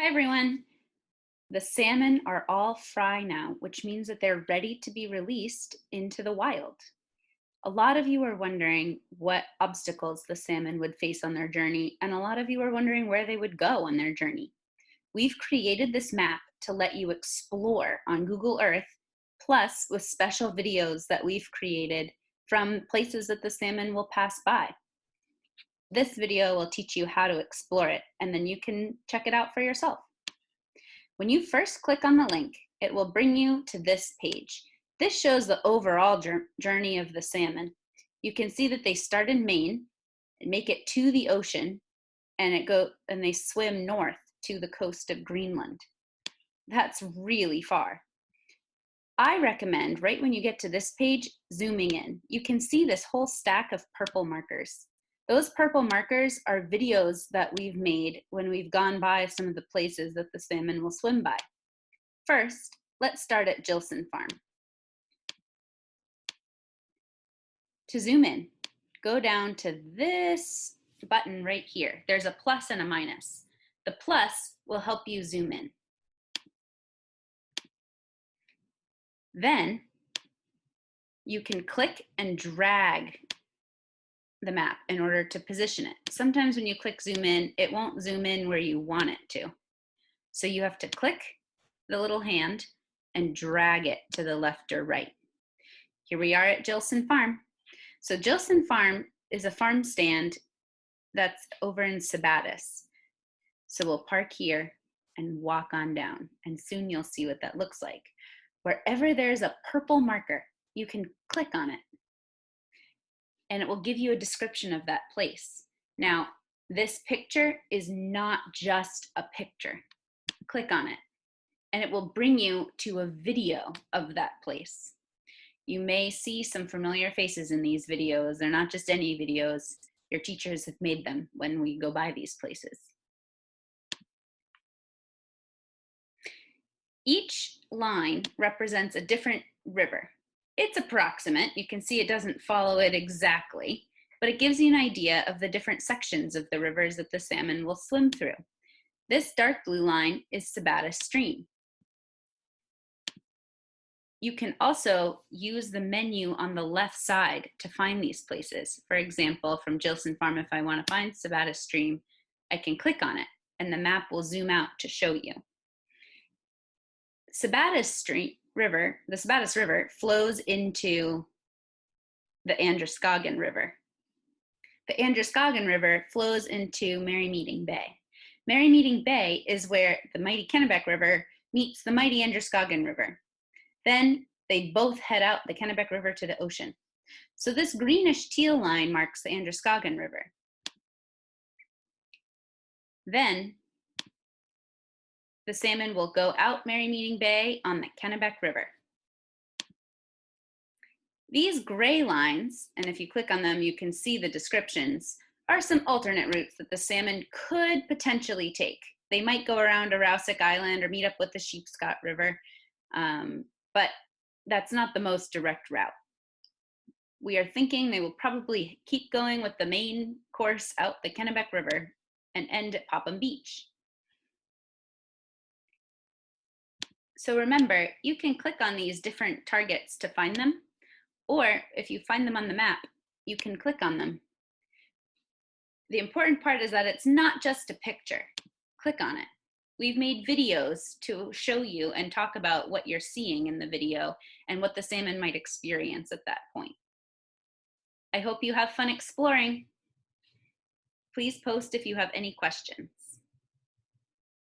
Hi everyone. The salmon are all fry now, which means that they're ready to be released into the wild. A lot of you are wondering what obstacles the salmon would face on their journey, and a lot of you are wondering where they would go on their journey. We've created this map to let you explore on Google Earth, plus with special videos that we've created from places that the salmon will pass by. This video will teach you how to explore it, and then you can check it out for yourself. When you first click on the link, it will bring you to this page. This shows the overall journey of the salmon. You can see that they start in Maine and make it to the ocean, and they swim north to the coast of Greenland. That's really far. I recommend right when you get to this page, zooming in. You can see this whole stack of purple markers. Those purple markers are videos that we've made when we've gone by some of the places that the salmon will swim by. First, let's start at Jilson Farm. To zoom in, go down to this button right here. There's a plus and a minus. The plus will help you zoom in. Then you can click and drag the map in order to position it. Sometimes when you click zoom in, it won't zoom in where you want it to. So you have to click the little hand and drag it to the left or right. Here we are at Jilson Farm. So Jilson Farm is a farm stand that's over in Sabattus. So we'll park here and walk on down, and soon you'll see what that looks like. Wherever there's a purple marker, you can click on it, and it will give you a description of that place. Now, this picture is not just a picture. Click on it, and it will bring you to a video of that place. You may see some familiar faces in these videos. They're not just any videos. Your teachers have made them when we go by these places. Each line represents a different river. It's approximate. You can see it doesn't follow it exactly, but it gives you an idea of the different sections of the rivers that the salmon will swim through. This dark blue line is Sabata Stream. You can also use the menu on the left side to find these places. For example, from Jilson Farm, if I want to find Sabata Stream, I can click on it and the map will zoom out to show you. Sabata River, the Sabbatus River, flows into the Androscoggin River. The Androscoggin River flows into Merry Meeting Bay. Merry Meeting Bay is where the mighty Kennebec River meets the mighty Androscoggin River. Then they both head out the Kennebec River to the ocean. So this greenish teal line marks the Androscoggin River. Then the salmon will go out Merry Meeting Bay on the Kennebec River. These gray lines, and if you click on them, you can see the descriptions, are some alternate routes that the salmon could potentially take. They might go around Aroostook Island or meet up with the Sheepscot River, but that's not the most direct route. We are thinking they will probably keep going with the main course out the Kennebec River and end at Popham Beach. So remember, you can click on these different targets to find them, or if you find them on the map, you can click on them. The important part is that it's not just a picture. Click on it. We've made videos to show you and talk about what you're seeing in the video and what the salmon might experience at that point. I hope you have fun exploring. Please post if you have any questions.